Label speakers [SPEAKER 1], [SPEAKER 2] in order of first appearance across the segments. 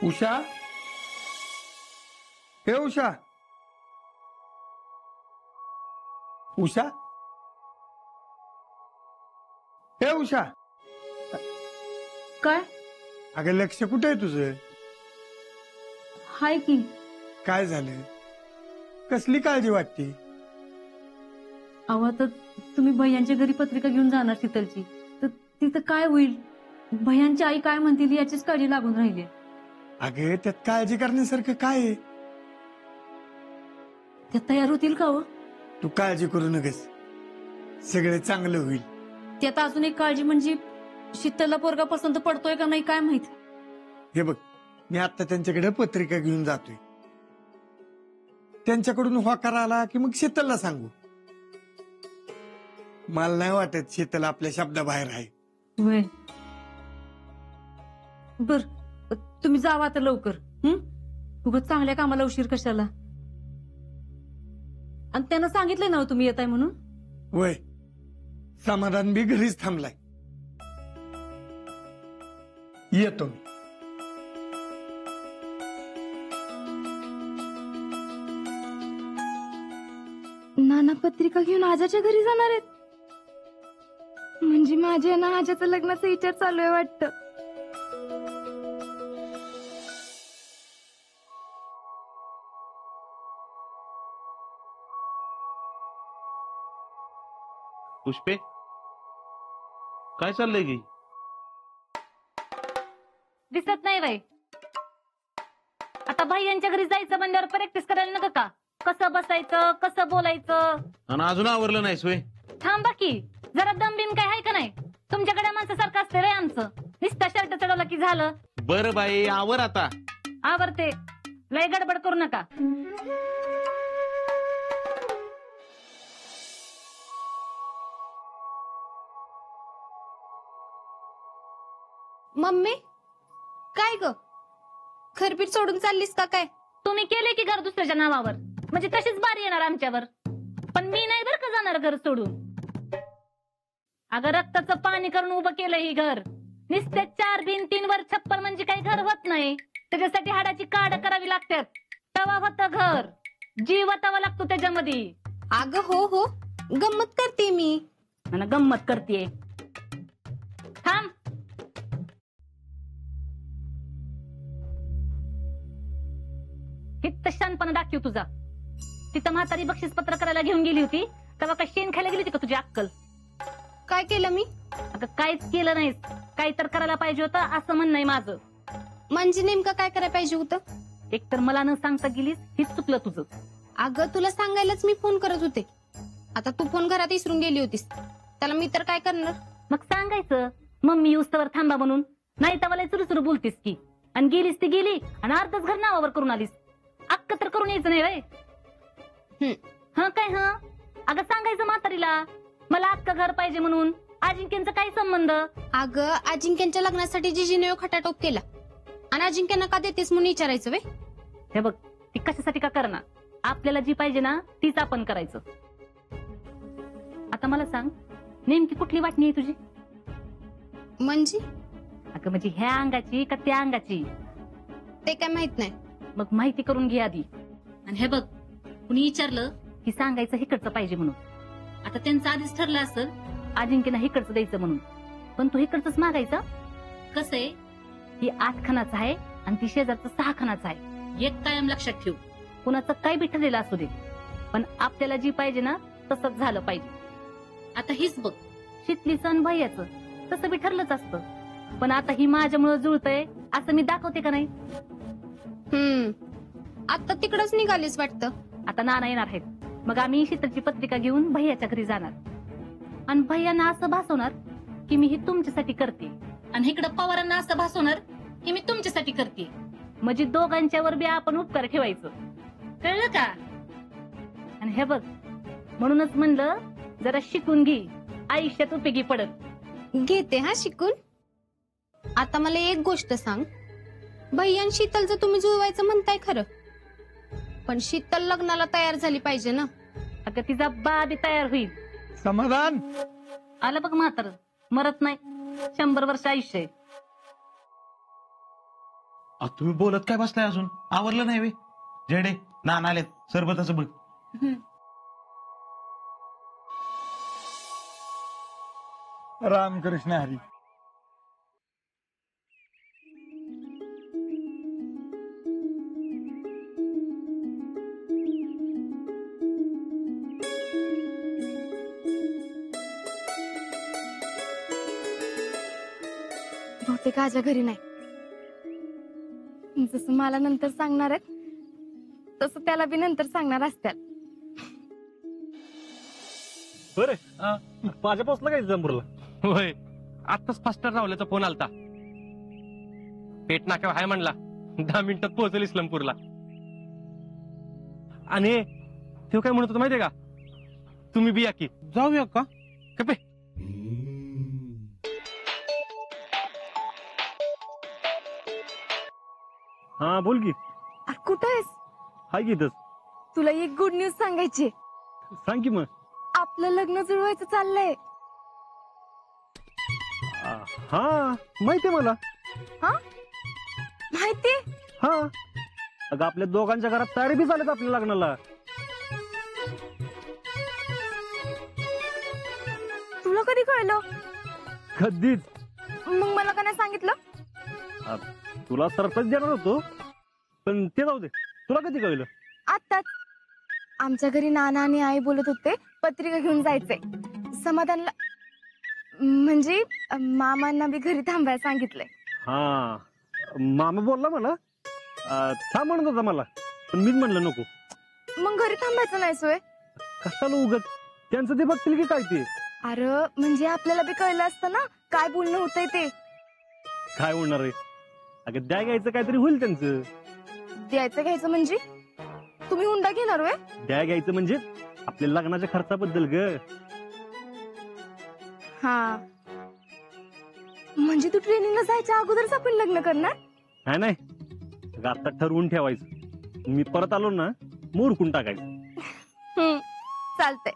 [SPEAKER 1] उषा, हे उषा, उषा, हे उषा.
[SPEAKER 2] काय?
[SPEAKER 1] अगं लक्ष कुठे आहे तुझं?
[SPEAKER 2] हाय की.
[SPEAKER 1] काय झालं? कसली काळजी वाटते?
[SPEAKER 2] अहो आता तुम्ही भैयांच्या घरी पत्रिका घेऊन जाणार शीतलची, तर तिथं काय होईल? भैयांची आई काय म्हणतील याचीच काळजी लागून राहिली.
[SPEAKER 1] अगं त्यात काळजी करण्यासारखं काय आहे?
[SPEAKER 2] त्या तयार होतील का हो?
[SPEAKER 1] तू काळजी करू नकोस, सगळं चांगलं होईल.
[SPEAKER 2] त्यात अजून एक काळजी म्हणजे शीतलला पोरगा पसंत पडतोय का नाही काय माहित.
[SPEAKER 1] हे बघ, मी आता त्यांच्याकडे पत्रिका घेऊन जातोय. त्यांच्याकडून होकार आला की मग शीतलला सांगू. मला नाही वाटत शीतल आपल्या शब्दाबाहेर आहे.
[SPEAKER 2] होय. बर, तुम्ही जावा आता लवकर. उगाच चांगल्या कामाला उशीर कशाला. आणि त्यांना सांगितलंय ना तुम्ही येताय म्हणून.
[SPEAKER 1] वय समाधान बी घरीच थांबलाय. येतो मी.
[SPEAKER 3] नाना पत्रिका घेऊन आजाच्या घरी जाणार आहेत. म्हणजे माझ्या ना आजाचं लग्नाचा विचार चालू आहे वाटतं.
[SPEAKER 4] पुष्पे, काय चाललंय गी?
[SPEAKER 2] दिसत नाही बाई. आता भैयांच्या घरी जायचं म्हणल्यावर प्रॅक्टिस करायला नका का? कसं बसायचं, कसं बोलायचं.
[SPEAKER 4] आणि अजून आवरलं नाही सोय?
[SPEAKER 2] थांबा की जरा, दम बिम काय आहे का नाही? तुमच्याकडे माणसासारखं असतं रे आमचं. नुसता शर्ट चढवला की झालं.
[SPEAKER 4] बरं बाई, आवर आता.
[SPEAKER 2] आवरते, लय गडबड करू नका.
[SPEAKER 3] मम्मी, काय ग खरबीर सोडून चाललीस का काय?
[SPEAKER 2] तुम्ही केले की घर दुसऱ्याच्या नावावर, म्हणजे तशीच बारी येणार आमच्यावर. पण मी नाही बरं का जाणार घर सोडून. अगं रक्ताचं पाणी करून उभं केलं ही घर. नुसत्या 4 भिंतींवर छप्पर म्हणजे काही घर होत नाही. त्याच्यासाठी हाडाची काढ करावी लागतात. तवा होतं घर, जीव तवा लागतो त्याच्यामध्ये.
[SPEAKER 3] अगं हो हो, गंमत करते मी.
[SPEAKER 2] मला गंमत करते. थांब, हित शानपणा दाखव तुझा. तिथं म्हातारी बक्षीस पत्र करायला घेऊन गेली होती, तेव्हा काय शेण खायला गेली होती का तुझी अक्कल?
[SPEAKER 3] काय केलं मी?
[SPEAKER 2] अगं काहीच केलं नाहीस. काही तर करायला पाहिजे होतं असं म्हणणं आहे माझं.
[SPEAKER 3] म्हणजे नेमकं काय करायला पाहिजे होतं?
[SPEAKER 2] एकतर मला न सांगता गेलीस, हेच चुकलं तुझं.
[SPEAKER 3] अगं तुला सांगायलाच मी फोन करत होते. आता तू फोन घरात विसरून गेली होतीस, त्याला मी तर काय करणार?
[SPEAKER 2] मग सांगायचं मम्मी येऊस्तवर थांबा म्हणून. नाही तर मला सुरू बोलतीस की. आणि गेलीस ती गेली आणि अर्धच घर नावावर करून आलीस. अक्क तर करून यायचं नाही वय. हा काय हा? अगं सांगायचं म्हातारीला मला अक्क घर पाहिजे म्हणून. अजिंक्यांचा काय संबंध?
[SPEAKER 3] अगं अजिंक्यांच्या लग्नासाठी जिजीने खटाटोप केला आणि अजिंक्यांना का देतेस म्हणून विचारायचं वे.
[SPEAKER 2] हे बघ, ती कशासाठी का करणार? आपल्याला जी पाहिजे ना तीच आपण करायचं. आता मला सांग, नेमकी कुठली वाटणी आहे तुझी?
[SPEAKER 3] म्हणजे?
[SPEAKER 2] अगं म्हणजे ह्या अंगाची का त्या अंगाची?
[SPEAKER 3] ते काय माहित नाही.
[SPEAKER 2] मग माहिती करून घे आधी. आणि हे बघ, कुणी विचारलं की सांगायचं हिकडचं पाहिजे म्हणून. आता त्यांचं आधीच ठरलं असेल अजिंक्यना हिकडचं द्यायचं म्हणून, पण तू हिकडचंच मागायचं. कसं आहे, ही 8 खणाचं आहे आणि ती शेजारचं 6 खणाचं आहे. एक कायम लक्षात ठेव, कुणाचं काय बी ठरलेलं असू दे, पण आपल्याला जी पाहिजे ना तसंच झालं पाहिजे. आता हीच बघ, शीतलीचं आणि भैयाचं तसं बी ठरलंच असतं, पण आता ही माझ्यामुळे जुळतंय असं मी दाखवते का नाही?
[SPEAKER 3] आता तिकडच निघालीस वाटतं.
[SPEAKER 2] आता नाना येणार आहेत, मग आम्ही शीतलची पत्रिका घेऊन भैयाच्या घरी जाणार. आणि भैयांना असं भासवणार की मी ही तुमच्यासाठी करते, आणि इकडं पवारांना असं भासवणार की मी तुमच्यासाठी करते. म्हणजे दोघांच्या वर बी आपण उपकार ठेवायचं. कळलं का? आणि हे बघ, म्हणूनच म्हणलं जरा शिकून घे, आयुष्यात उपयोगी पडत.
[SPEAKER 3] घेते हा शिकून. आता मला एक गोष्ट सांग, भैयान शीतलचं तुम्ही जुळवायचं म्हणताय खरं, पण शीतल लग्नाला तयार झाली पाहिजे ना.
[SPEAKER 2] अगं तिचा बा बी तयार होईल.
[SPEAKER 1] समाधान
[SPEAKER 2] आलं बघ म्हातारं, मरत नाही, 100 वर्ष आयुष्य आहे.
[SPEAKER 4] तुम्ही बोलत काय बसलाय अजून आवरलं नाही वे जेडे ना आलेत सरबताचं बघ.
[SPEAKER 1] रामकृष्ण हरी.
[SPEAKER 3] बहुतेक आजा घरी नाही. जसं मला नंतर सांगणार आहेत तसं त्याला बी नंतर सांगणार असत्याल.
[SPEAKER 5] बरं माझ्या पोचला काय जंबूरला?
[SPEAKER 6] होय आताच फास्टर रावल्याचा फोन आलता. पेट नाक्यावर हाय म्हणला 10 मिनिटात पोहोचेल इस्लामपूरला. आणि तो काय म्हणत होता माहितीये का, तुम्ही बी या की.
[SPEAKER 4] जाऊया का?
[SPEAKER 6] कपे
[SPEAKER 5] हा बोल की.
[SPEAKER 3] अरे कुठं आहेस?
[SPEAKER 5] हाय की इथंच.
[SPEAKER 3] तुला एक गुड न्यूज सांगायची.
[SPEAKER 5] सांग की मग.
[SPEAKER 3] आपलं लग्न जुळवायचं चाललंय.
[SPEAKER 5] हा माहितीये मला.
[SPEAKER 3] माहिती?
[SPEAKER 5] हा अगं आपल्या दोघांच्या घरात तयारी बी झाल्यात आपल्या लग्नाला.
[SPEAKER 3] तुला कधी कळलं?
[SPEAKER 5] कधीच.
[SPEAKER 3] मग मला का नाही सांगितलं?
[SPEAKER 5] तुला सरप्राईज देणार होतो पण ते जाऊ दे. तुला कधी कळलं?
[SPEAKER 3] आत्ताच. आमच्या घरी नाना आणि आई बोलत होते पत्रिका घेऊन जायचंय समाधानला. म्हणजे मामांना बी घरी थांबायला सांगितलंय.
[SPEAKER 5] हा मामा बोलला मला थांब म्हणत होता मला पण मीच म्हणलं नको.
[SPEAKER 3] मग घरी थांबायचं नाही सोय?
[SPEAKER 5] कशाला उगत त्यांचं ते बघतील की काय ते.
[SPEAKER 3] अरे म्हणजे आपल्याला बी कळलं असतं ना काय बोलणं होतंय ते.
[SPEAKER 5] काय होणार आहे अगं द्या घ्यायचं काहीतरी होईल त्यांचं.
[SPEAKER 3] द्यायचं घ्यायचं म्हणजे तुम्ही हुंडा घेणार होय?
[SPEAKER 5] द्या घ्यायचं म्हणजे आपल्या लग्नाच्या खर्चाबद्दल ग.
[SPEAKER 3] हा म्हणजे तू ट्रेनिंगला जायच्या अगोदरच आपण लग्न करणार?
[SPEAKER 5] नाही नाही अगं आता ठरवून ठेवायचं. मी परत आलो ना मोरकून टाकायचं.
[SPEAKER 3] चालतंय.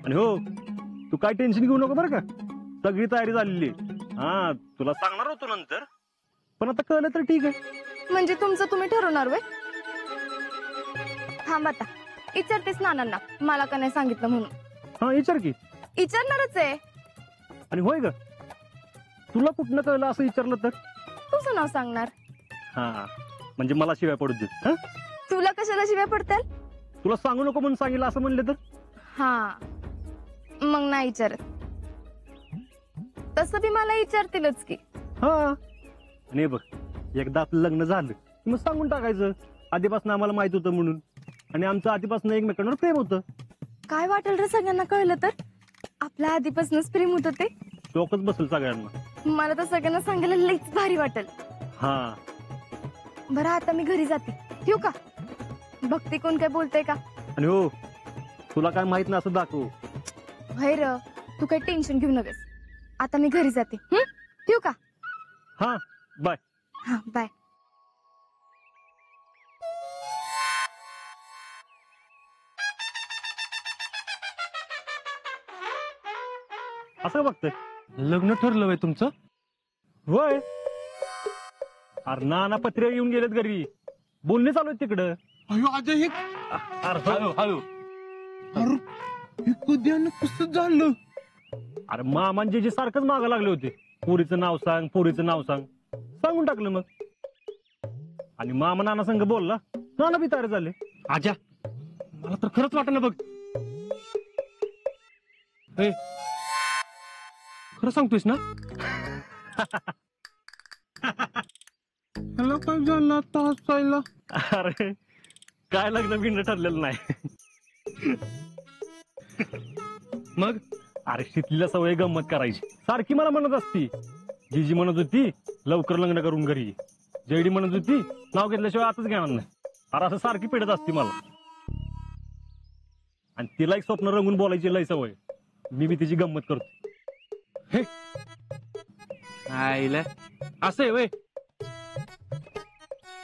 [SPEAKER 5] आणि हो तू काय टेन्शन घेऊ नको बरं का. सगळी तयारी झालेली. हा तुला सांगणार होतो नंतर पण आता कळलं तर ठीक आहे.
[SPEAKER 3] म्हणजे तुमचं तुम्ही ठरवणार होय? थांब आता विचारतेस नानांना मला का नाही सांगितलं म्हणून.
[SPEAKER 5] हा विचार की.
[SPEAKER 3] विचारणारच आहे.
[SPEAKER 5] आणि होय ग तुला कुठनं कळलं असं विचारलं तर?
[SPEAKER 3] तुझं नाव सांगणार.
[SPEAKER 5] हा म्हणजे मला शिवाय पडू दे. हा
[SPEAKER 3] तुला कशाला शिव्या पडतील?
[SPEAKER 5] तुला सांगू नको म्हणून सांगितलं असं म्हणलं तर?
[SPEAKER 3] हा मग नाही विचारत. तसं बी मला विचारतीलच की.
[SPEAKER 5] हा आणि बघ एकदा आपलं लग्न झालं की मग सांगून टाकायचं आधीपासून आम्हाला माहित होतं म्हणून. आणि आमचं आधीपासून एकमेकांवर प्रेम होतं.
[SPEAKER 3] काय वाटेल रे सगळ्यांना कळलं तर? आपल्या आधीपासूनच प्रेम होतं ते.
[SPEAKER 5] डोकंच बसेल सगळ्यांना.
[SPEAKER 3] मला तर सगळ्यांना सांगायला लईच भारी वाटेल.
[SPEAKER 5] हा
[SPEAKER 3] बरं आता मी घरी जाते. ठेवू का? भक्ती कोण काय बोलते का?
[SPEAKER 5] आणि हो तुला काय माहित नाही असं दाखव.
[SPEAKER 3] भैर तू काही टेन्शन घेऊ नकोस. आता मी घरी जाते. ठेवू का?
[SPEAKER 5] हा बाय.
[SPEAKER 3] हा बाय.
[SPEAKER 5] असं बघतोय.
[SPEAKER 6] लग्न ठरलं होय तुमचं?
[SPEAKER 5] होय. अरे नाना पत्रिका येऊन गेलेत घरी. बोलणे चालू आहेत तिकडं.
[SPEAKER 1] अयो अजय हे
[SPEAKER 5] अरे
[SPEAKER 6] हळू हळू.
[SPEAKER 1] अरे हे कधी कसं झालं?
[SPEAKER 5] अरे मामांजे जे सारखंच मागं लागले होते. पोरीचं नाव सांग पोरीचं नाव सांग. सांगून टाकलं मग. आणि मामा नाना संघ बोलला. नाना बी तयार झाले.
[SPEAKER 6] आजा मला तर खरंच वाटत ना बघ. ए, खरं सांगतोयस ना?
[SPEAKER 1] ह्याला काय झालं आता हसायला?
[SPEAKER 5] अरे काय लग्न बिग्न ठरलेलं नाही.
[SPEAKER 6] मग
[SPEAKER 5] अरे शिकलेल्या सवय गंमत करायची. सारखी मला म्हणत असती. जीजी म्हणत होती लवकर लग्न करून घरी. जयडी म्हणत होती नाव घेतल्याशिवाय आताच घेणार नाही. अरे असं सारखी पेटत असती मला. आणि तिला एक स्वप्न रंगून बोलायची लय सवय. मी बी तिची गंमत करतो.
[SPEAKER 6] आईला असं आहे वय.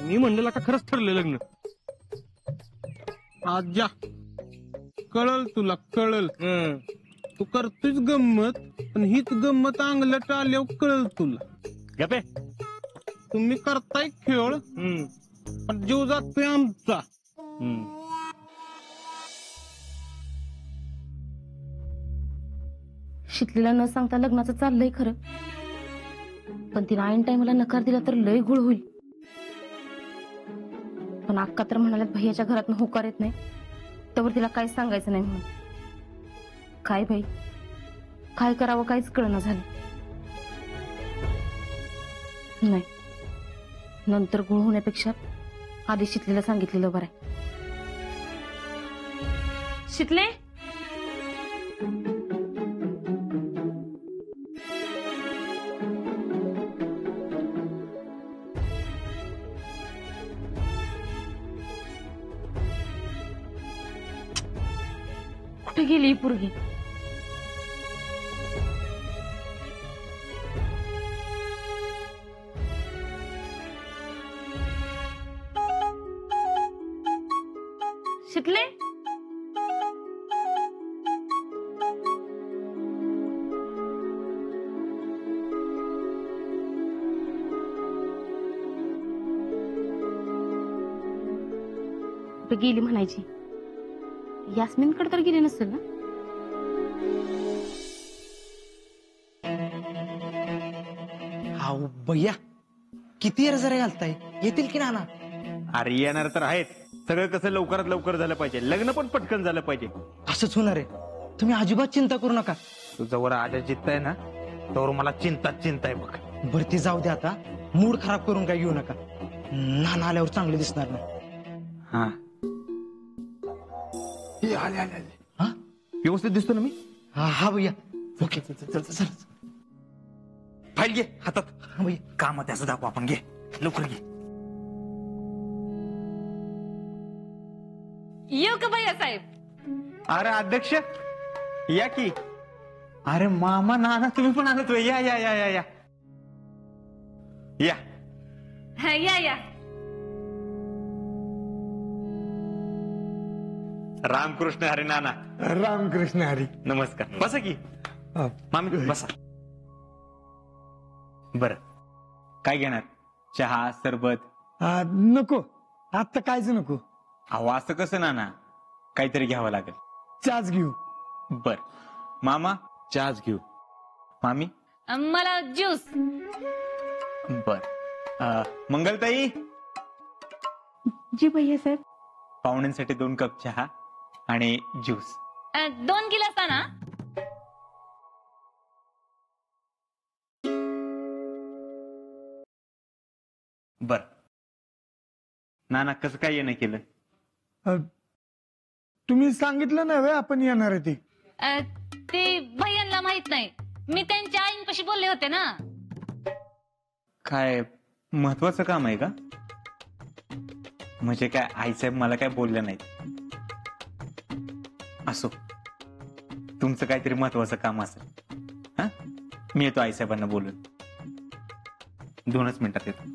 [SPEAKER 6] मी म्हणलेला का खरंच ठरलं लग्न?
[SPEAKER 1] आज्या कळल तुला कळल. तू करतोयस गंमत पण हीच गंमत अंगलट आल्यावर कळल तुला.
[SPEAKER 5] गपे
[SPEAKER 4] तुम्ही करताय खेळ पण जीव जातोय आमचा.
[SPEAKER 2] शिकलेला न सांगता लग्नाचं चाललंय खरं, पण तिने ऐन टाइमला नकार दिला तर लय घोळ होईल. पण अक्का तर म्हणाल्यात भैयाच्या घरात होकार येत नाही त्यावर तिला काय सांगायचं नाही म्हणून. काय बाई, काय करावं काहीच कळना झालं. नाही, नंतर गुळ होण्यापेक्षा आधी शितलेला सांगितलेलं बरं आहे. शितले, कुठे गेली ही पोरगी? शितले, कुठे गेली म्हणायची? यास्मिनकडे तर गेली नसेल ना?
[SPEAKER 7] हाव भैया, किती जरा घालताय, येतील की नाना?
[SPEAKER 8] अरे येणार तर आहेत. सगळं कसं लवकरात लवकर झालं पाहिजे, लग्न पण पटकन झालं पाहिजे.
[SPEAKER 7] असंच होणार आहे. तुम्ही अजिबात चिंता करू नका.
[SPEAKER 8] तुझं वर आल्या चित्त आहे ना, तर मला चिंता आहे बघ.
[SPEAKER 7] भरती जाऊ दे आता, मूड खराब करून काय घेऊ नका. नाना आल्यावर चांगले दिसणार नाही.
[SPEAKER 8] हा,
[SPEAKER 7] हा
[SPEAKER 8] व्यवस्थित दिसतो ना मी?
[SPEAKER 7] हा हा भैया, ओके चल चल.
[SPEAKER 8] फाईल घे हातात.
[SPEAKER 7] हा भैया,
[SPEAKER 8] काम त्याचं दाखव आपण. घे लवकर घे.
[SPEAKER 2] येऊ का भैया साहेब?
[SPEAKER 8] अरे अध्यक्ष या की. अरे मामा नाना तुम्ही पण आलात होय. या या या या या या.
[SPEAKER 2] या या.
[SPEAKER 8] रामकृष्ण हरी नाना.
[SPEAKER 1] रामकृष्ण हरी.
[SPEAKER 8] नमस्कार. बसा की मामी, बसा. बर, काय घेणार? चहा, सरबत?
[SPEAKER 1] नको, आता कायच नको.
[SPEAKER 8] अहो असं कसं नाना, काहीतरी घ्यावं लागेल.
[SPEAKER 1] चहाच घेऊ.
[SPEAKER 8] बर मामा, चहाच घेऊ. मामी,
[SPEAKER 2] मला ज्यूस.
[SPEAKER 8] बर मंगलताई,
[SPEAKER 2] जी भैया साहेब.
[SPEAKER 8] पाहुण्यांसाठी 2 कप चहा आणि ज्यूस.
[SPEAKER 2] 2 गिलास ना?
[SPEAKER 8] बर नाना, कसं काय येणं केलं?
[SPEAKER 1] तुम्ही सांगितलं नाही आपण येणार आहे ते.
[SPEAKER 2] ते भैयांना माहित नाही, मी त्यांच्या आईंपाशी बोलले होते ना.
[SPEAKER 8] काय महत्वाचं काम आहे का? म्हणजे काय आईसाहेब मला काय बोलले नाहीत? असो, तुमचं काहीतरी महत्वाचं काम असेल. हा, मी येतो आईसाहेबांना बोलून. 2च मिनिटात येतो.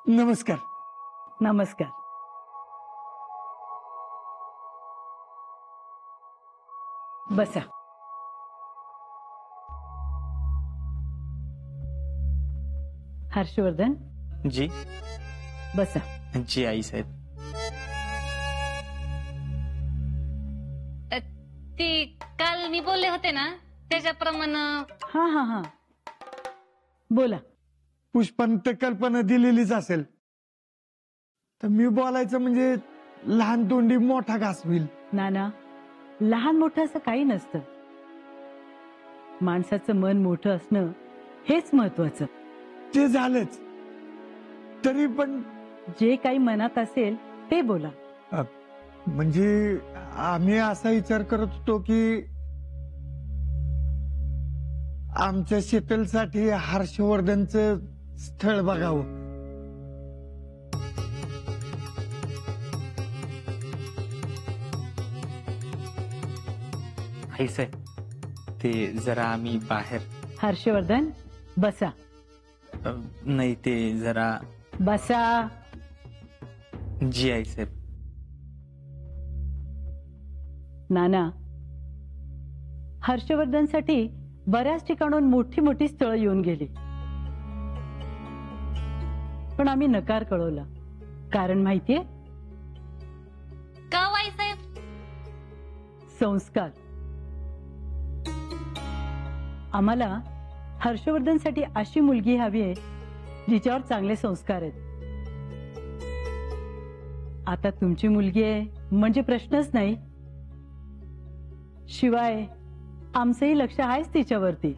[SPEAKER 1] नमस्कार.
[SPEAKER 9] नमस्कार. बसा. हर्षवर्धन,
[SPEAKER 8] जी.
[SPEAKER 9] बसा.
[SPEAKER 8] जी आईसाहेब.
[SPEAKER 2] ती काल मी बोलले होते ना त्याच्याप्रमाणे.
[SPEAKER 9] हा हा हा, बोला.
[SPEAKER 1] पुष्पान तर कल्पना दिलेलीच असेल, तर मी बोलायचं म्हणजे लहान तोंडी मोठा घास होईल.
[SPEAKER 9] नाना, लहान मोठं असं काही नसतं. माणसाचं मन मोठं असणं हेच महत्वाचं.
[SPEAKER 1] ते झालंच, तरी पण
[SPEAKER 9] जे काही मनात असेल ते बोला.
[SPEAKER 1] म्हणजे आम्ही असा विचार करत होतो की आमच्या शीतलसाठी हर्षवर्धनचं स्थळ बघावं.
[SPEAKER 8] आईसाहेब, ते जरा आम्ही बाहेर.
[SPEAKER 9] हर्षवर्धन बसा.
[SPEAKER 8] नाही ते जरा.
[SPEAKER 9] बसा.
[SPEAKER 8] जी आईसाहेब.
[SPEAKER 9] नाना, हर्षवर्धनसाठी बऱ्याच ठिकाणून मोठी मोठी स्थळं येऊन गेली, पण आम्ही नकार कळवला. कारण माहितीये?
[SPEAKER 2] का आईसाहेब?
[SPEAKER 9] संस्कार. आम्हाला हर्षवर्धनसाठी अशी मुलगी हवी आहे जिच्यावर चांगले संस्कार आहेत. आता तुमची मुलगी आहे म्हणजे प्रश्नच नाही. शिवाय आमचंही लक्ष आहेच तिच्यावरती.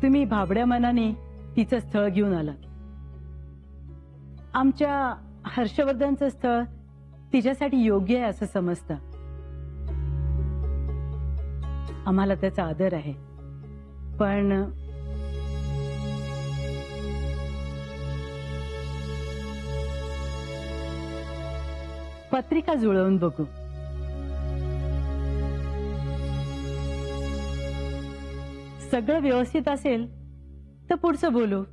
[SPEAKER 9] तुम्ही भाबड्या मनाने तिचं स्थळ घेऊन आला. आमच्या हर्षवर्धनचं स्थळ तिच्यासाठी योग्य आहे असं समजतं. आम्हाला त्याचा आदर आहे, पण पत्रिका जुळवून बघू. सगळं व्यवस्थित असेल तर पुढचं बोलू.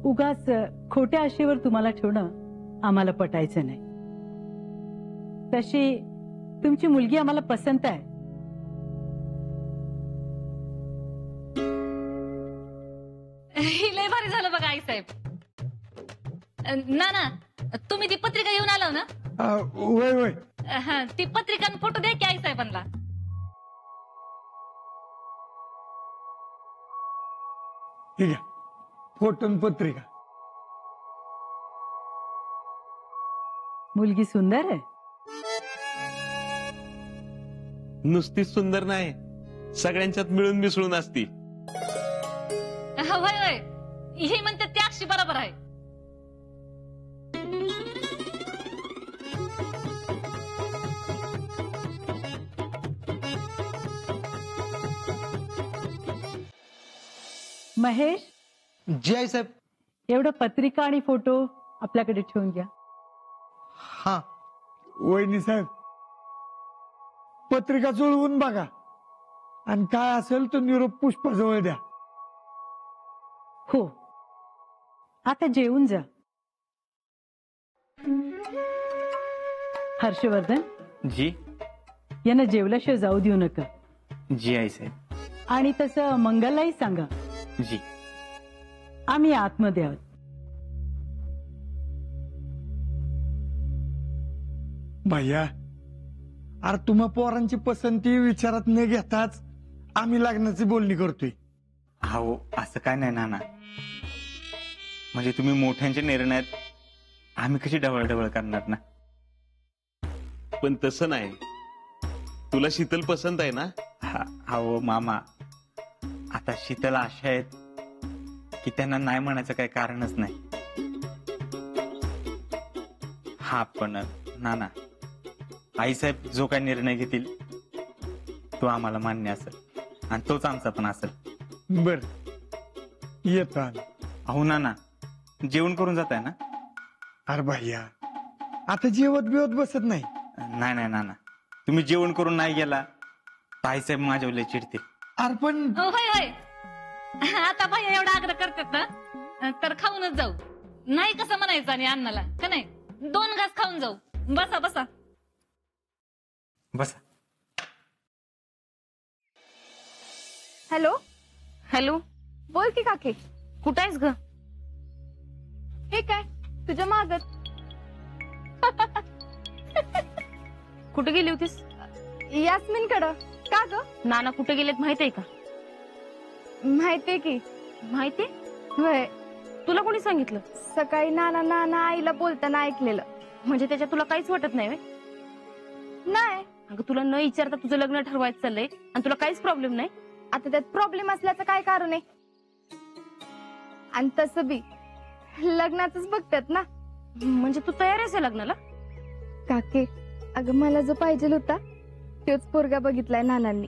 [SPEAKER 9] उगाच खोट्या आशेवर तुम्हाला ठेवणं आम्हाला पटायचं नाही. तशी तुमची मुलगी आम्हाला पसंत आहे.
[SPEAKER 2] लय भारी झालं बघा आईसाहेब. ना ना, तुम्ही ती पत्रिका घेऊन आलो ना?
[SPEAKER 1] वय वय.
[SPEAKER 2] ती पत्रिका आणि फोटो द्या की आईसाहेबांना.
[SPEAKER 1] ठीक आहे, फोटो आणि पत्रिका.
[SPEAKER 9] मुलगी सुंदर आहे.
[SPEAKER 10] नुसतीच सुंदर नाही, सगळ्यांच्यात मिळून मिसळून असती.
[SPEAKER 2] होय होय, हे म्हणते त्या अक्षी बरोबर आहे.
[SPEAKER 9] महेश,
[SPEAKER 7] जी आईसाहेब.
[SPEAKER 9] एवढं पत्रिका आणि फोटो आपल्याकडे ठेवून घ्या.
[SPEAKER 7] हा.
[SPEAKER 1] वहिनी साहेब, पत्रिका जुळवून बघा आणि काय असेल तो निरोप पुष्पाजवळ द्या.
[SPEAKER 9] हो, आता जेवून जा. हर्षवर्धन,
[SPEAKER 8] जी.
[SPEAKER 9] यांना जेवल्याशिवाय जाऊ देऊ नका.
[SPEAKER 8] जी आईसाहेब.
[SPEAKER 9] आणि तसं मंगललाही सांगा.
[SPEAKER 8] जी.
[SPEAKER 9] आम्ही आतमध्ये आहोत.
[SPEAKER 1] भैया, अरे तुम्हा पोरांची पसंती विचारात न घेताच आम्ही लग्नाची बोलणी करतोय.
[SPEAKER 8] हो, असं काय नाही नाना. म्हणजे तुम्ही मोठ्यांच्या निर्णयात आम्ही कशी ढवळढवळ करणार ना.
[SPEAKER 10] पण तसं नाही, तुला शीतल पसंत आहे ना?
[SPEAKER 8] हो मामा, आता शीतल अशा आहेत की त्यांना नाही म्हणायचं काही कारणच नाही. हा पण नाना, आईसाहेब जो काही निर्णय घेतील तो आम्हाला मान्य असेल आणि तोच आमचा पण असेल.
[SPEAKER 1] बर, येतो आम्ही.
[SPEAKER 8] अहो नाना, जेवण करून जाताय ना?
[SPEAKER 1] अरे भैया, आता जेवत बिवत बसत नाही.
[SPEAKER 8] नाही नाही नाना, तुम्ही जेवण करून नाही गेला तर आईसाहेब माझ्यावर लय चिडतील.
[SPEAKER 1] अरे पण
[SPEAKER 2] होय होय, आता बाई एवढा आग्रह करतात ना तर खाऊनच जाऊ. नाही कसं म्हणायचं आणि अण्णाला का नाही, 2 घास खाऊन जाऊ. बसा बसा
[SPEAKER 8] बसा.
[SPEAKER 3] हॅलो.
[SPEAKER 2] हॅलो,
[SPEAKER 3] बोल की काकी.
[SPEAKER 2] कुठं आहेस ग?
[SPEAKER 3] हे काय तुझ्या मागत.
[SPEAKER 2] कुठे गेली होतीस?
[SPEAKER 3] यास्मिन कडं. का ग?
[SPEAKER 2] नाना कुठे गेलेत माहित आहे का?
[SPEAKER 3] माहितीये की.
[SPEAKER 2] माहितीये?
[SPEAKER 3] होय,
[SPEAKER 2] तुला कोणी सांगितलं?
[SPEAKER 3] सकाळी नाना आईला बोलताना ऐकलेलं.
[SPEAKER 2] म्हणजे त्याच्यात तुला काहीच वाटत नाही व्हय?
[SPEAKER 3] नाही.
[SPEAKER 2] अगं, तुला न विचारता तुझं लग्न ठरवायचं चाललंय आणि तुला काहीच प्रॉब्लेम नाही.
[SPEAKER 3] आता त्यात प्रॉब्लेम असल्याचं काय कारण आहे? आणि तसं बी लग्नाचंच बघतात ना.
[SPEAKER 2] म्हणजे तू तयार आहेस या लग्नाला?
[SPEAKER 3] काके, अगं मला जो पाहिजे होता तोच पोरगा बघितलाय नानांनी.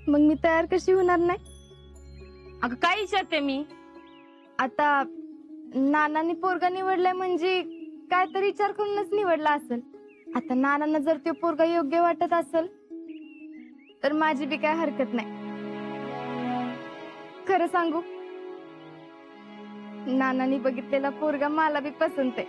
[SPEAKER 3] मग मी तयार कशी होणार नाही?
[SPEAKER 2] अगं काय विचारते मी?
[SPEAKER 3] आता नानांनी पोरगा निवडलाय म्हणजे काय तरी विचार करूनच निवडला असेल.
[SPEAKER 11] आता नानांना जर तो पोरगा योग्य वाटत असेल तर माझी बी काय हरकत नाही. खरं सांगू, नानांनी बघितलेला पोरगा मला बी पसंत आहे.